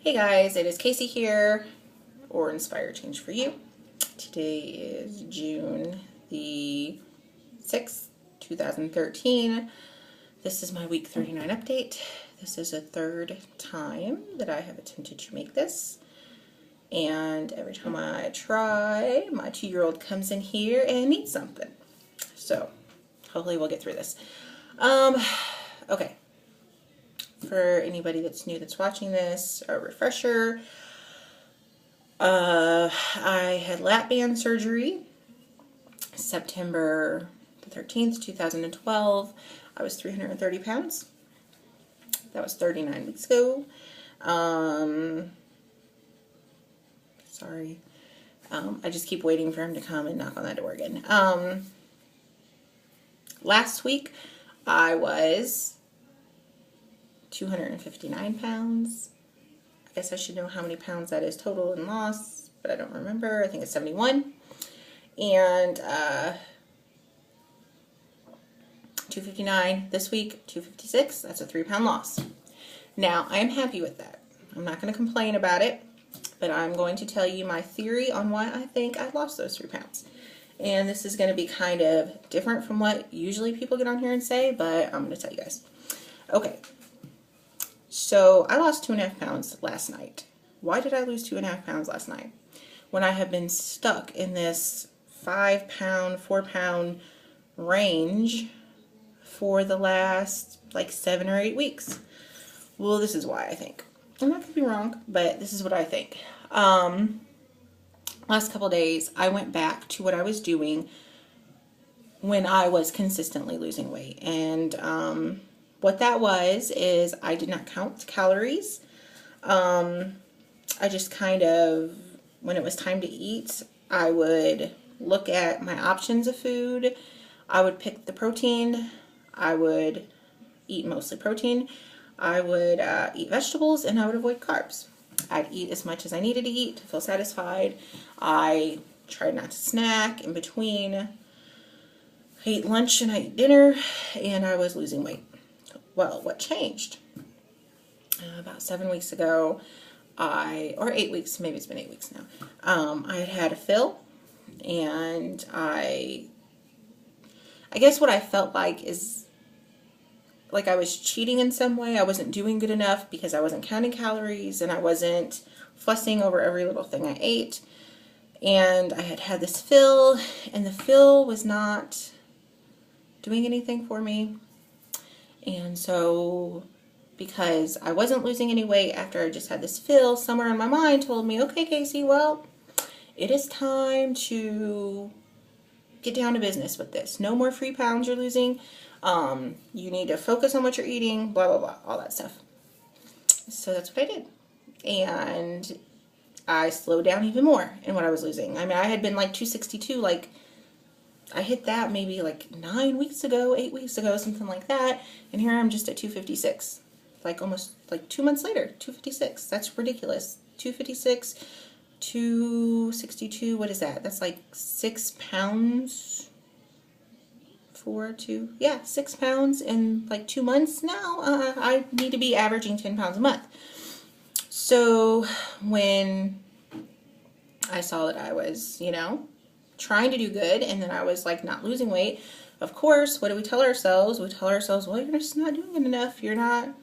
Hey guys, it is Casey here, or Inspire Change for You. Today is June the 6th, 2013. This is my week 39 update. This is the third time that I have attempted to make this. And every time I try, my 2-year-old comes in here and eats something. So, hopefully we'll get through this. Okay. For anybody that's new that's watching this, a refresher, I had lap band surgery September the 13th, 2012. I was 330 pounds. That was 39 weeks ago. Sorry. I just keep waiting for him to come and knock on that door again. Last week, I was 259 pounds. I guess I should know how many pounds that is total and loss, but I don't remember. I think it's 71. And 259 this week, 256. That's a 3-pound loss. Now, I am happy with that. I'm not going to complain about it, but I'm going to tell you my theory on why I think I lost those 3 pounds. And this is going to be kind of different from what usually people get on here and say, but I'm going to tell you guys. Okay. So I lost 2.5 pounds last night. Why did I lose 2.5 pounds last night? When I have been stuck in this 5-pound, 4-pound range for the last like 7 or 8 weeks. Well, this is why I think. I'm not going to be wrong, but this is what I think. Last couple days, I went back to what I was doing when I was consistently losing weight. And what that was is I did not count calories. I just kind of, when it was time to eat, I would look at my options of food. I would pick the protein. I would eat mostly protein. I would eat vegetables, and I would avoid carbs. I'd eat as much as I needed to eat to feel satisfied. I tried not to snack in between. I ate lunch and I ate dinner, and I was losing weight. Well, what changed? About 7 weeks ago, or 8 weeks, maybe it's been 8 weeks now, I had a fill, and I guess what I felt like is like I was cheating in some way. I wasn't doing good enough because I wasn't counting calories, and I wasn't fussing over every little thing I ate. And I had this fill, and the fill was not doing anything for me. And so, because I wasn't losing any weight after I just had this fill, somewhere in my mind told me, okay, Casey, well, it is time to get down to business with this. No more free pounds you're losing. You need to focus on what you're eating, blah, blah, blah, all that stuff. So that's what I did. And I slowed down even more in what I was losing. I mean, I had been like 262, like, I hit that maybe like 9 weeks ago, 8 weeks ago, something like that. And here I'm just at 256. Like almost like 2 months later, 256. That's ridiculous. 256, 262, what is that? That's like 6 pounds. 6 pounds in like 2 months now. I need to be averaging 10 pounds a month. So when I saw that I was, trying to do good, and then I was like not losing weight, of course, what do we tell ourselves? We tell ourselves, well, you're just not doing it enough. You're not,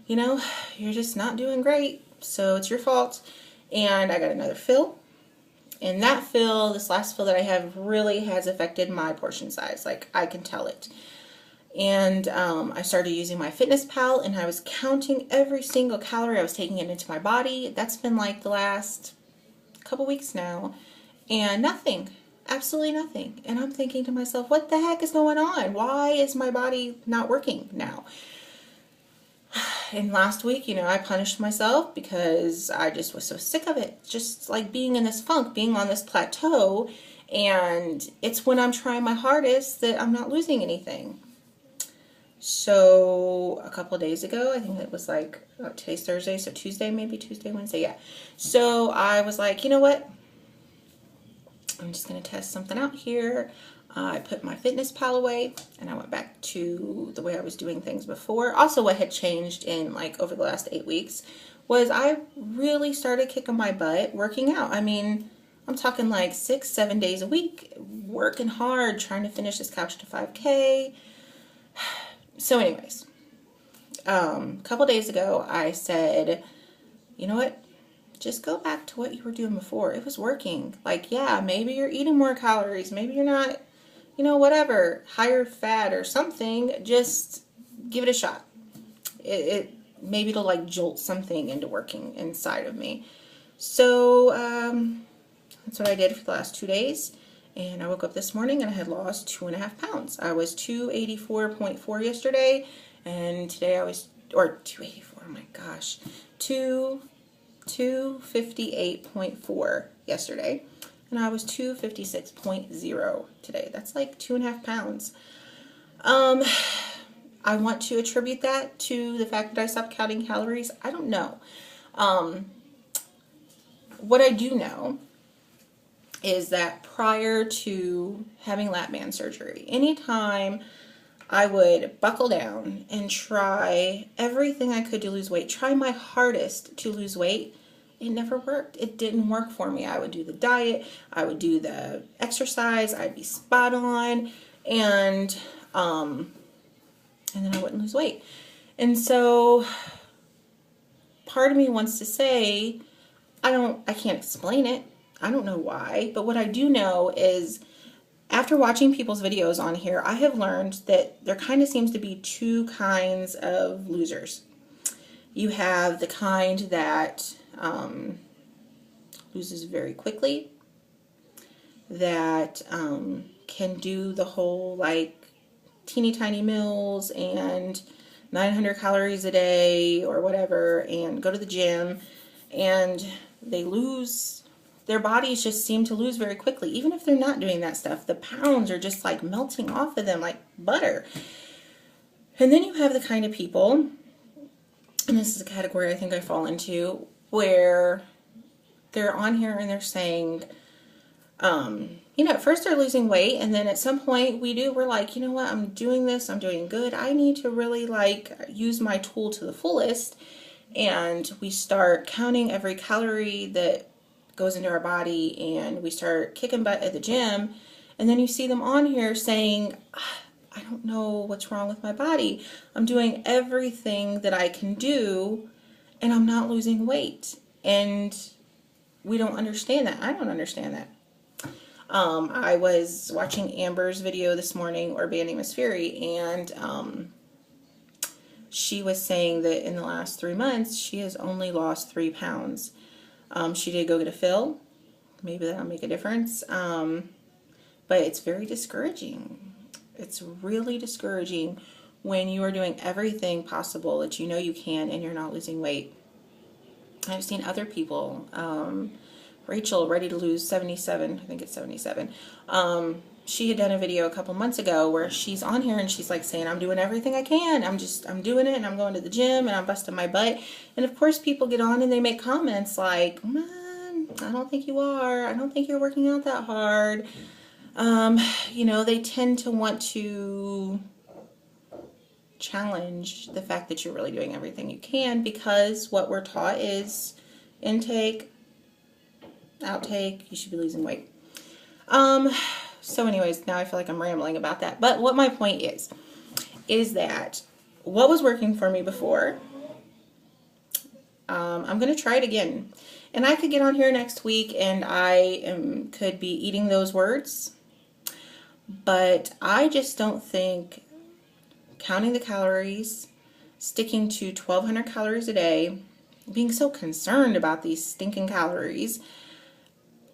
you're just not doing great. So it's your fault. And I got another fill. And that fill, this last fill that I have, really has affected my portion size. Like, I can tell it. And I started using my FitnessPal, and I was counting every single calorie I was taking it into my body. That's been like the last couple weeks now. And nothing. Absolutely nothing. And I'm thinking to myself, what the heck is going on? Why is my body not working now? And last week, I punished myself because I just was so sick of it. Just like being in this funk, being on this plateau. And it's when I'm trying my hardest that I'm not losing anything. So a couple of days ago, I think it was like, today's Thursday, so Tuesday, maybe Tuesday, Wednesday, yeah. So I was like, you know what? I'm just going to test something out here. I put my FitnessPal away, and I went back to the way I was doing things before. Also, what had changed in like over the last 8 weeks was I really started kicking my butt working out. I mean, I'm talking like 6-7 days a week, working hard, trying to finish this couch to 5K. So anyways, a couple days ago, I said, you know what? Just go back to what you were doing before. It was working. Like, yeah, maybe you're eating more calories. Maybe you're not, whatever, higher fat or something. Just give it a shot. Maybe it'll like jolt something into working inside of me. So that's what I did for the last 2 days. And I woke up this morning and I had lost 2.5 pounds. I was 284.4 yesterday, and today I was, or 284, oh my gosh, 258.4 yesterday, and I was 256.0 today. That's like 2.5 pounds. I want to attribute that to the fact that I stopped counting calories. I don't know. What I do know is that prior to having lap band surgery, anytime I would buckle down and try everything I could to lose weight, try my hardest to lose weight, it never worked. It didn't work for me. I would do the diet, I would do the exercise, I'd be spot on, and then I wouldn't lose weight. And so part of me wants to say, I can't explain it. I don't know why, but what I do know is after watching people's videos on here, I have learned that there kind of seems to be two kinds of losers. You have the kind that loses very quickly, that can do the whole like teeny tiny meals and 900 calories a day or whatever, and go to the gym, and they lose. Their bodies just seem to lose very quickly. Even if they're not doing that stuff, the pounds are just like melting off of them like butter. And then you have the kind of people, and this is a category I think I fall into, where they're on here and they're saying, at first they're losing weight, and then at some point we're like, you know what, I'm doing this, I'm doing good. I need to really like use my tool to the fullest. And we start counting every calorie that goes into our body, and we start kicking butt at the gym, and then you see them on here saying, I don't know what's wrong with my body. I'm doing everything that I can do, and I'm not losing weight. And we don't understand that. I don't understand that. I was watching Amber's video this morning, or Banding Miss Fury, and she was saying that in the last 3 months, she has only lost 3 pounds. She did go get a fill. Maybe that'll make a difference. But it's very discouraging. It's really discouraging when you are doing everything possible that you know you can and you're not losing weight. I've seen other people, Rachel, ready to lose 77, I think it's 77. She had done a video a couple months ago where she's on here and she's like saying, I'm doing everything I can. I'm doing it, and I'm going to the gym and I'm busting my butt. And of course people get on and they make comments like, man, I don't think you are. I don't think you're working out that hard. They tend to want to challenge the fact that you're really doing everything you can, because what we're taught is intake, outtake, you should be losing weight. So anyways, now I feel like I'm rambling about that. But what my point is that what was working for me before, I'm going to try it again. And I could get on here next week and could be eating those words. But I just don't think counting the calories, sticking to 1,200 calories a day, being so concerned about these stinking calories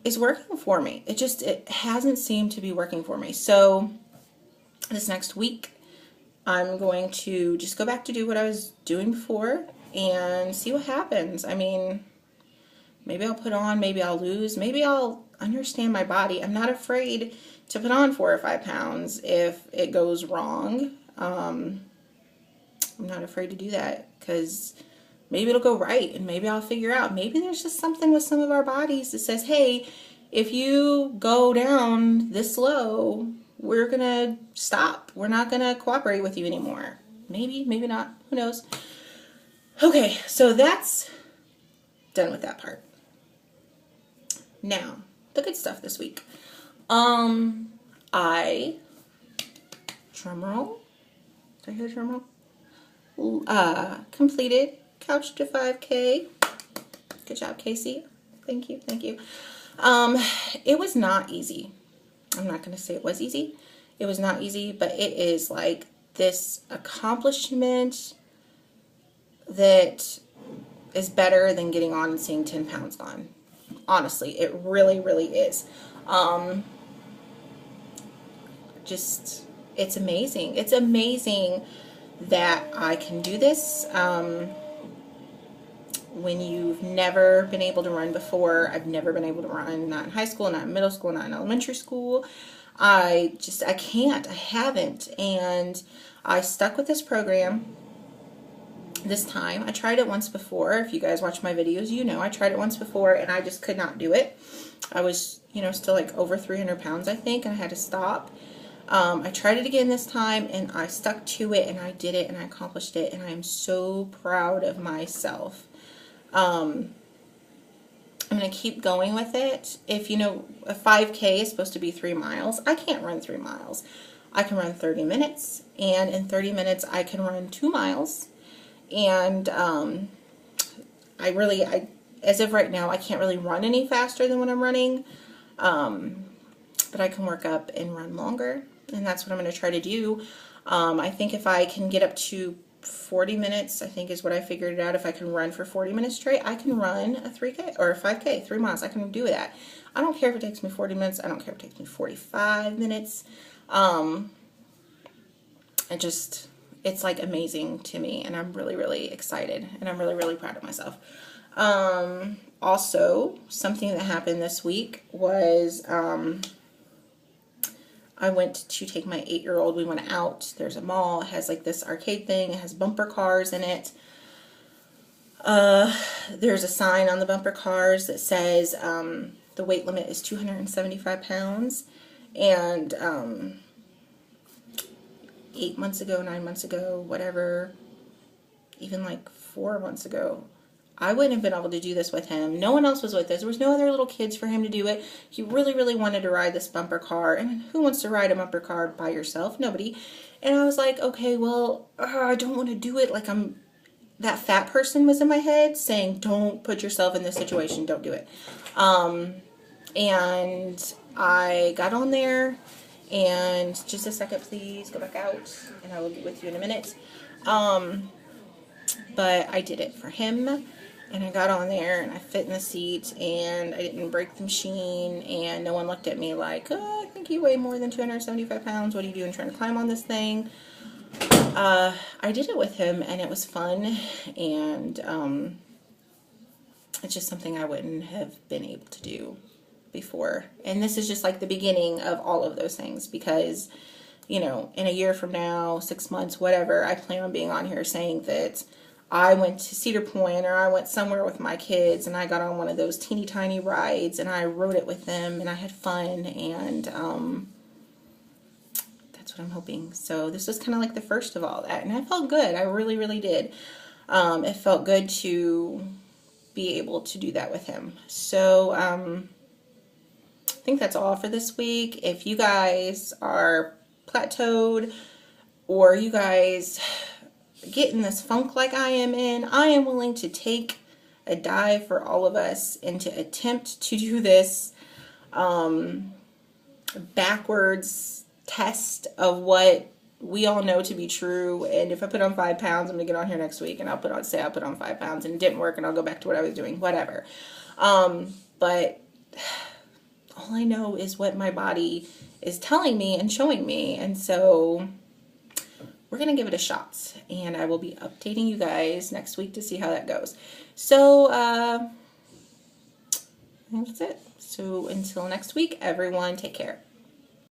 is working for me. It hasn't seemed to be working for me. So this next week, I'm going to just go back to do what I was doing before and see what happens. I mean, maybe I'll put on, maybe I'll lose, maybe I'll understand my body. I'm not afraid to put on 4 or 5 pounds if it goes wrong. I'm not afraid to do that, because maybe it'll go right, and maybe I'll figure out, maybe there's just something with some of our bodies that says, hey, if you go down this low, we're going to stop. We're not going to cooperate with you anymore. Maybe, maybe not. Who knows? Okay, so that's done with that part. Now, the good stuff this week. Drum roll. Did I hear a drum roll? Completed c25k. Good job, Casey. Thank you, thank you. It was not easy. I'm not going to say it was easy. It was not easy, but it is like this accomplishment that is better than getting on and seeing 10 pounds gone. Honestly, it really, really is. Just, it's amazing. It's amazing that I can do this. When you've never been able to run before, I've never been able to run, not in high school, not in middle school, not in elementary school. I haven't. And I stuck with this program this time. I tried it once before. If you guys watch my videos, you know I tried it once before and I just could not do it. I was, still like over 300 pounds, I think, and I had to stop. I tried it again this time and I stuck to it and I did it and I accomplished it and I am so proud of myself. I'm going to keep going with it. If a 5K is supposed to be 3 miles, I can't run 3 miles. I can run 30 minutes, and in 30 minutes I can run 2 miles. And as of right now, I can't really run any faster than when I'm running, but I can work up and run longer, and that's what I'm going to try to do. I think if I can get up to 40 minutes, I think is what I figured it out. If I can run for 40 minutes straight, I can run a 3K or a 5K, 3 miles. I can do that. I don't care if it takes me 40 minutes. I don't care if it takes me 45 minutes. It's like amazing to me, and I'm really, really excited, and I'm really, really proud of myself. Also, something that happened this week was, I went to take my 8-year-old. We went out. There's a mall. It has like this arcade thing. It has bumper cars in it. There's a sign on the bumper cars that says the weight limit is 275 pounds. And 8 months ago, 9 months ago, whatever, even like 4 months ago, I wouldn't have been able to do this with him. No one else was with us. There was no other little kids for him to do it. He really, really wanted to ride this bumper car. And who wants to ride a bumper car by yourself? Nobody. And I was like, okay, well, I don't want to do it. Like that fat person was in my head saying, don't put yourself in this situation. Don't do it. And I got on there, and just a second, please go back out, and I will be with you in a minute. But I did it for him. And I got on there, and I fit in the seat, and I didn't break the machine, and no one looked at me like, oh, I think you weigh more than 275 pounds. What are you doing trying to climb on this thing? I did it with him, and it was fun, and it's just something I wouldn't have been able to do before. And this is just like the beginning of all of those things, because, in a year from now, 6 months, whatever, I plan on being on here saying that I went to Cedar Point, or I went somewhere with my kids, and I got on one of those teeny tiny rides, and I rode it with them, and I had fun, and that's what I'm hoping. So this was kind of like the first of all that, and I felt good. I really, really did. It felt good to be able to do that with him. So I think that's all for this week. If you guys are plateaued, or you guys get in this funk like I am in, I am willing to take a dive for all of us and to attempt to do this backwards test of what we all know to be true. And if I put on 5 pounds, I'm gonna get on here next week and I'll put on 5 pounds, and it didn't work, and I'll go back to what I was doing, whatever. But all I know is what my body is telling me and showing me, and so we're going to give it a shot, and I will be updating you guys next week to see how that goes. So, I think that's it. So, until next week, everyone, take care.